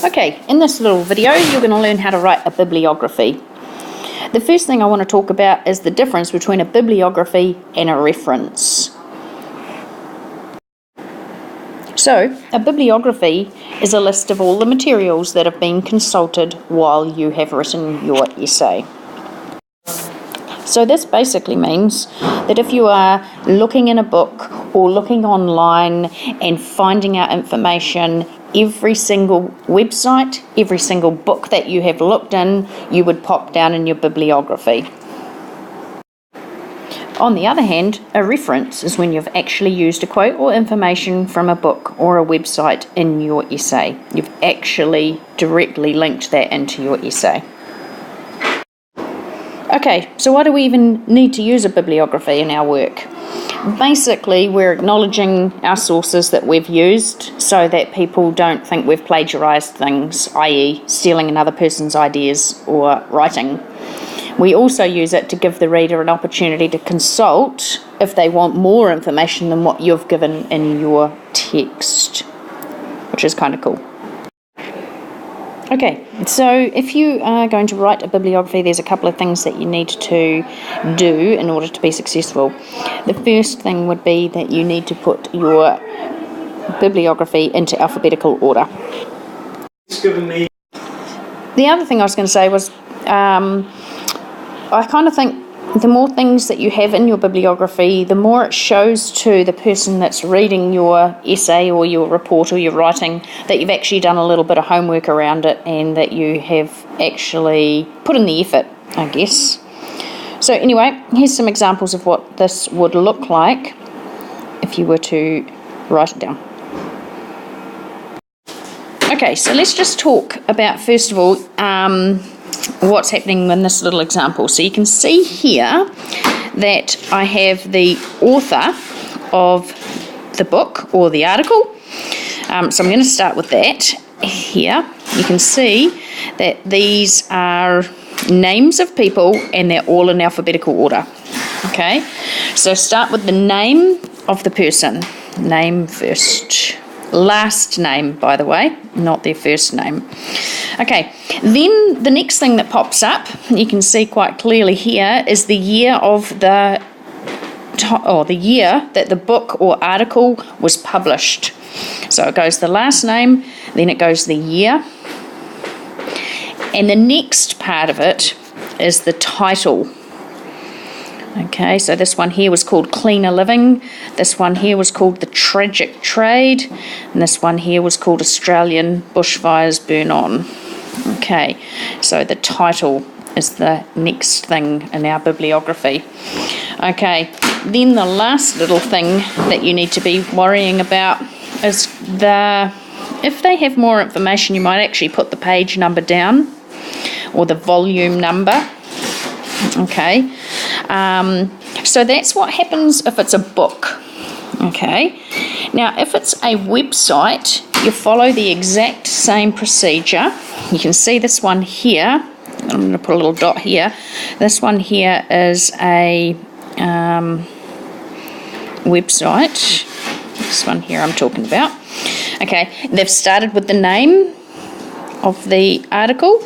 Okay, in this little video you're going to learn how to write a bibliography. The first thing I want to talk about is the difference between a bibliography and a reference. So, a bibliography is a list of all the materials that have been consulted while you have written your essay. So this basically means that if you are looking in a book or looking online and finding out information, every single website, every single book that you have looked in, you would pop down in your bibliography. On the other hand, a reference is when you've actually used a quote or information from a book or a website in your essay. You've actually directly linked that into your essay. Okay, so why do we even need to use a bibliography in our work? Basically, we're acknowledging our sources that we've used so that people don't think we've plagiarised things, i.e. stealing another person's ideas or writing. We also use it to give the reader an opportunity to consult if they want more information than what you've given in your text, which is kind of cool. Okay, so if you are going to write a bibliography, there's a couple of things that you need to do in order to be successful. The first thing would be that you need to put your bibliography into alphabetical order. The other thing I was going to say was, I kind of think the more things that you have in your bibliography, the more it shows to the person that's reading your essay or your report or your writing that you've actually done a little bit of homework around it and that you have actually put in the effort, I guess. So anyway, here's some examples of what this would look like if you were to write it down. Okay, so let's just talk about, first of all, what's happening in this little example. So you can see here that I have the author of the book or the article. So I'm going to start with that here. You can see that these are names of people and they're all in alphabetical order. Okay, so start with the name of the person. Name first. Last name, by the way, not their first name. Okay, then the next thing that pops up, you can see quite clearly here, is the year of the year that the book or article was published. So it goes the last name, then it goes the year, and the next part of it is the title. Okay, so this one here was called Cleaner Living, this one here was called The Tragic Trade, and this one here was called Australian Bushfires Burn On. Okay, so the title is the next thing in our bibliography. Okay, then the last little thing that you need to be worrying about is if they have more information, you might actually put the page number down or the volume number. Okay, so that's what happens if it's a book. Okay, now if it's a website, you follow the exact same procedure. You can see this one here. I'm going to put a little dot here. This one here is a website. This one here I'm talking about. Okay, they've started with the name of the article.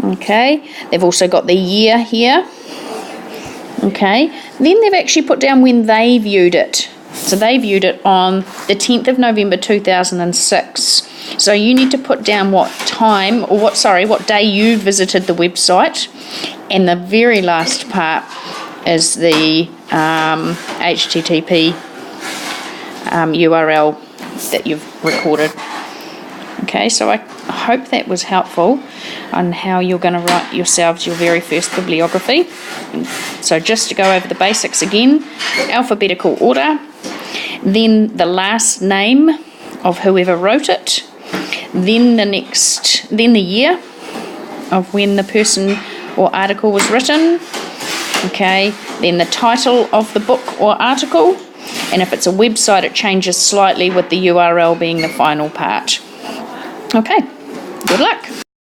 Okay, they've also got the year here. Okay, then they've actually put down when they viewed it. So they viewed it on the 10th of November 2006. So you need to put down what time, or what day you visited the website. And the very last part is the HTTP URL that you've recorded. Okay, so I hope that was helpful on how you're going to write yourselves your very first bibliography. So just to go over the basics again, alphabetical order, then the last name of whoever wrote it, then the year of when the person or article was written, okay, then the title of the book or article, and if it's a website it changes slightly with the URL being the final part. Okay, good luck.